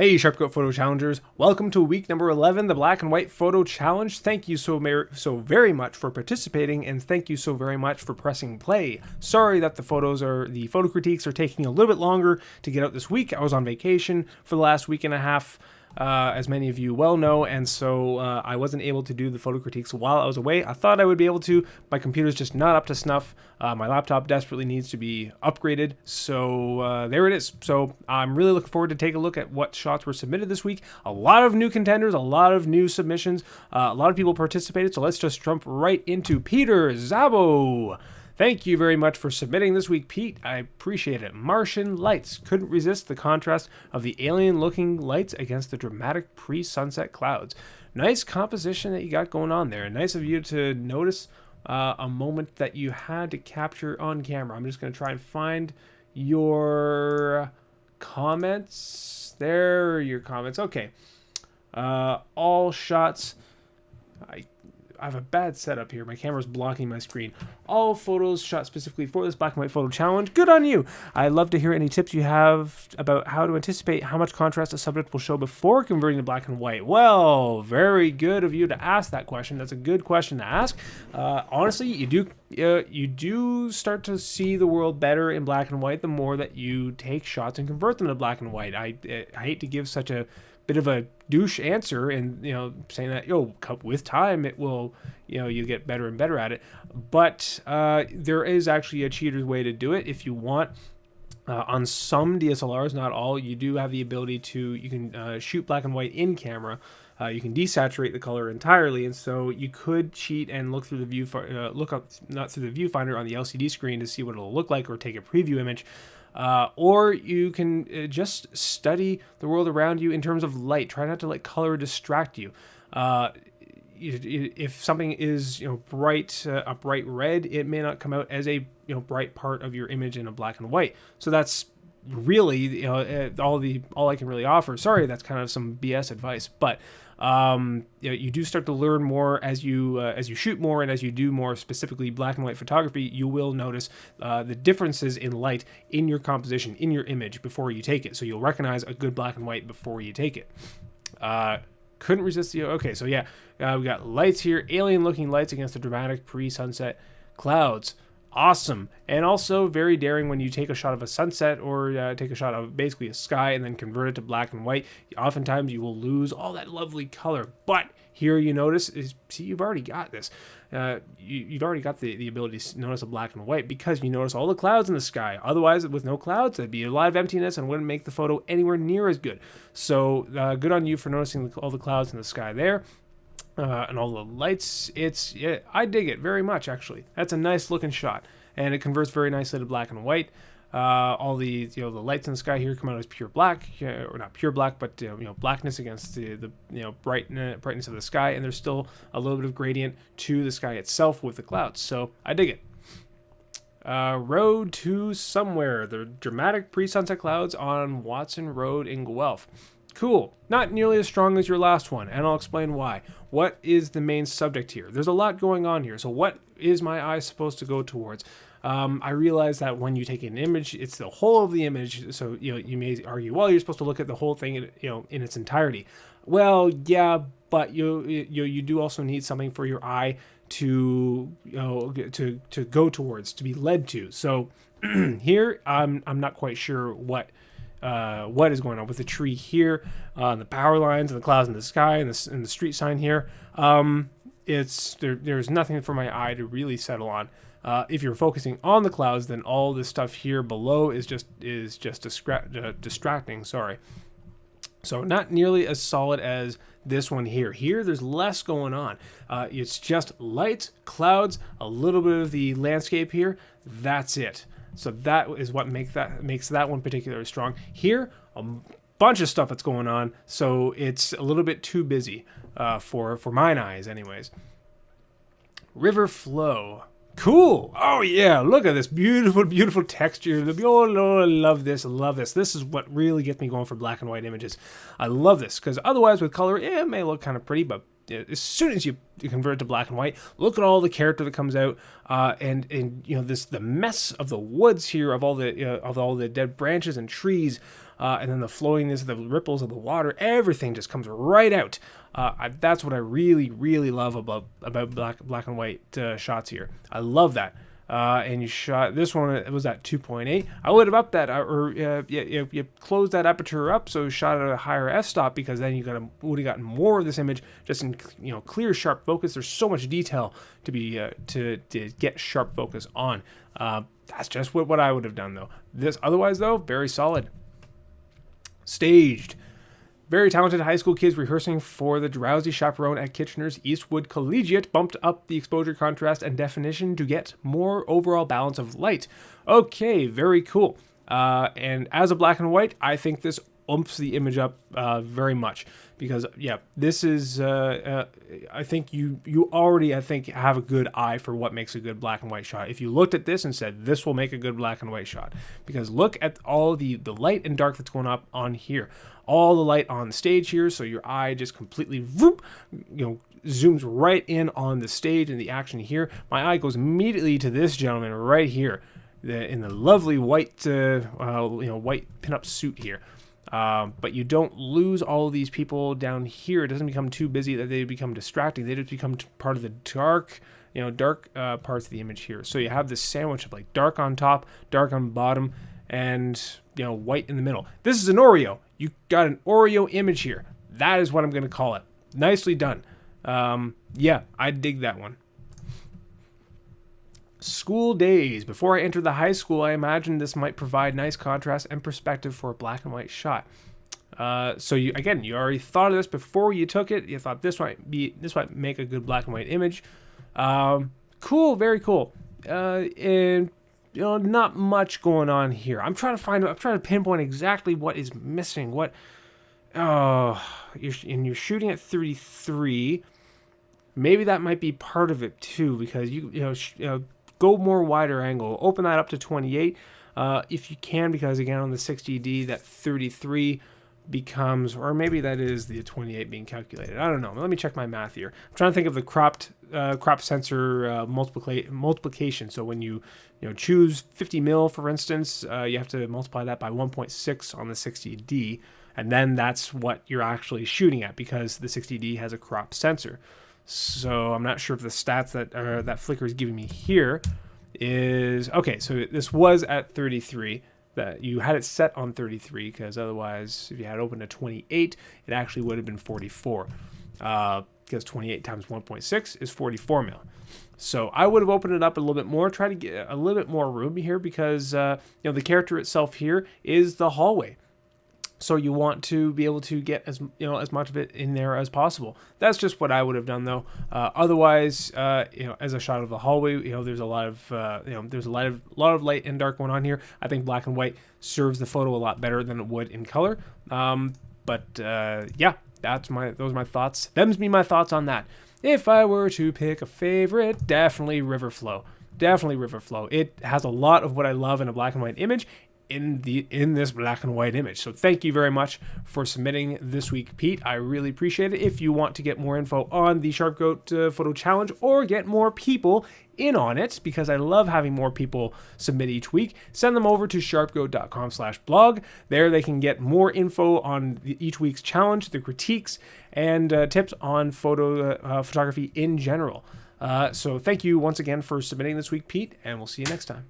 Hey Sharpcoat Photo Challengers, welcome to week number 11, the Black and White Photo Challenge. Thank you so very much for participating, and thank you so very much for pressing play. Sorry that the photo critiques are taking a little bit longer to get out this week. I was on vacation for the last week and a half, as many of you well know, and so I wasn't able to do the photo critiques while I was away. I thought I would be able to. My computer's just not up to snuff. My laptop desperately needs to be upgraded, so there it is. So I'm really looking forward to take a look at what shots were submitted this week. A lot of new contenders, a lot of new submissions, a lot of people participated, so let's just jump right into Peter Szabo. Thank you very much for submitting this week, Pete. I appreciate it. Martian lights. Couldn't resist the contrast of the alien-looking lights against the dramatic pre-sunset clouds. Nice composition that you got going on there. Nice of you to notice a moment that you had to capture on camera. I'm just going to try and find your comments. There are your comments. Okay. All shots. I have a bad setup here. My camera's blocking my screen. All photos shot specifically for this black and white photo challenge. Good on you. I'd love to hear any tips you have about how to anticipate how much contrast a subject will show before converting to black and white. Well, very good of you to ask that question. That's a good question to ask. Honestly, you do start to see the world better in black and white the more that you take shots and convert them to black and white. I hate to give such a bit of a douche answer and saying that with time it will you get better and better at it, but there is actually a cheater's way to do it if you want. On some DSLRs, not all, you do have the ability to shoot black and white in camera. You can desaturate the color entirely, and so you could cheat and look through the not through the viewfinder on the LCD screen to see what it'll look like, or take a preview image. Or you can just study the world around you in terms of light. Try not to let color distract you. If something is a bright red, it may not come out as a bright part of your image in a black and white. So that's really all I can really offer. Sorry, that's kind of some BS advice, but you do start to learn more as you shoot more and as you do more specifically black and white photography. You will notice the differences in light in your composition, in your image before you take it. So you'll recognize a good black and white before you take it. Couldn't resist the okay. So yeah, we got lights here, alien-looking lights against the dramatic pre-sunset clouds. Awesome. And also very daring when you take a shot of a sunset or take a shot of basically a sky and then convert it to black and white. Oftentimes you will lose all that lovely color, but here you notice see, you've already got this. You've already got the ability to notice a black and white because you notice all the clouds in the sky. Otherwise, with no clouds, it'd be a lot of emptiness and wouldn't make the photo anywhere near as good. So good on you for noticing all the clouds in the sky there. And all the lights, I dig it very much, actually. That's a nice looking shot, and it converts very nicely to black and white. All the the lights in the sky here come out as pure black, or not pure black, but blackness against the brightness of the sky, and there's still a little bit of gradient to the sky itself with the clouds. So I dig it. Road to somewhere. The dramatic pre-sunset clouds on Watson Road in Guelph. Cool. Not nearly as strong as your last one, and I'll explain why. What is the main subject here? There's a lot going on here. So what is my eye supposed to go towards? I realize that when you take an image, it's the whole of the image. So you may argue, well, you're supposed to look at the whole thing in its entirety. Well, yeah, but you do also need something for your eye to go towards, to be led to. So here I'm not quite sure what is going on with the tree here, the power lines and the clouds in the sky and the street sign here. There's nothing for my eye to really settle on. If you're focusing on the clouds, then all this stuff here below is just distracting. Sorry. So not nearly as solid as this one here. Here, there's less going on. It's just lights, clouds, a little bit of the landscape here. That's it. So that is what makes that one particularly strong. Here, a bunch of stuff that's going on, so it's a little bit too busy for mine eyes anyways. River flow. Cool. Oh yeah, look at this beautiful, beautiful texture. Oh Lord, I love this. I love this. This is what really gets me going for black and white images. I love this because otherwise with color, it may look kind of pretty, but as soon as you convert it to black and white, look at all the character that comes out, and the mess of the woods here, of all the dead branches and trees, and then the flowingness, the ripples of the water, everything just comes right out. That's what I really, really love about black and white shots here. I love that. And you shot this one, it was at 2.8. I would have upped that, you closed that aperture up, so you shot at a higher f-stop, because then you would have gotten more of this image just in clear, sharp focus. There's so much detail to be to get sharp focus on. That's just what I would have done though. This otherwise though, very solid. Staged. Very talented high school kids rehearsing for the drowsy chaperone at Kitchener's Eastwood Collegiate bumped up the exposure, contrast, and definition to get more overall balance of light. Okay, very cool. And as a black and white, I think this oomphes the image up very much, because this is I think you already have a good eye for what makes a good black and white shot. If you looked at this and said this will make a good black and white shot, because look at all the light and dark that's going up on here, all the light on the stage here, so your eye just completely zooms right in on the stage and the action here. My eye goes immediately to this gentleman right here, in the lovely white white pinup suit here. But you don't lose all of these people down here. It doesn't become too busy that they become distracting. They just become part of the dark parts of the image here. So you have this sandwich of like dark on top, dark on bottom, and white in the middle. This is an Oreo. You got an Oreo image here. That is what I'm going to call it. Nicely done. I dig that one. School days. Before I entered the high school, I imagined this might provide nice contrast and perspective for a black and white shot. So you already thought of this before you took it. You thought this might make a good black and white image. Cool, very cool. And not much going on here. I'm trying to pinpoint exactly what is missing. You're shooting at 33. Maybe that might be part of it too, because go more wider angle. Open that up to 28 if you can, because again on the 60D that 33 becomes, or maybe that is the 28 being calculated. I don't know. Let me check my math here. I'm trying to think of the crop sensor multiplication. So when you choose 50 mil, for instance, you have to multiply that by 1.6 on the 60D, and then that's what you're actually shooting at, because the 60D has a crop sensor. So I'm not sure if the stats that Flickr is giving me here is okay. So this was at 33. That you had it set on 33, because otherwise, if you had it open to 28, it actually would have been 44. Because 28 times 1.6 is 44 mil. So I would have opened it up a little bit more, try to get a little bit more room here, because the character itself here is the hallway. So you want to be able to get as much of it in there as possible. That's just what I would have done though. Otherwise, as a shot of the hallway, there's a lot of light and dark going on here. I think black and white serves the photo a lot better than it would in color. Those are my thoughts. Them's be my thoughts on that. If I were to pick a favorite, definitely Riverflow. Definitely Riverflow. It has a lot of what I love in a black and white image in this black and white image. So thank you very much for submitting this week, Pete. I really appreciate it. If you want to get more info on the Sharp Goat photo challenge, or get more people in on it, because I love having more people submit each week, send them over to sharpgoat.com/blog. There they can get more info on each week's challenge, the critiques, and tips on photography in general. So thank you once again for submitting this week, Pete, and we'll see you next time.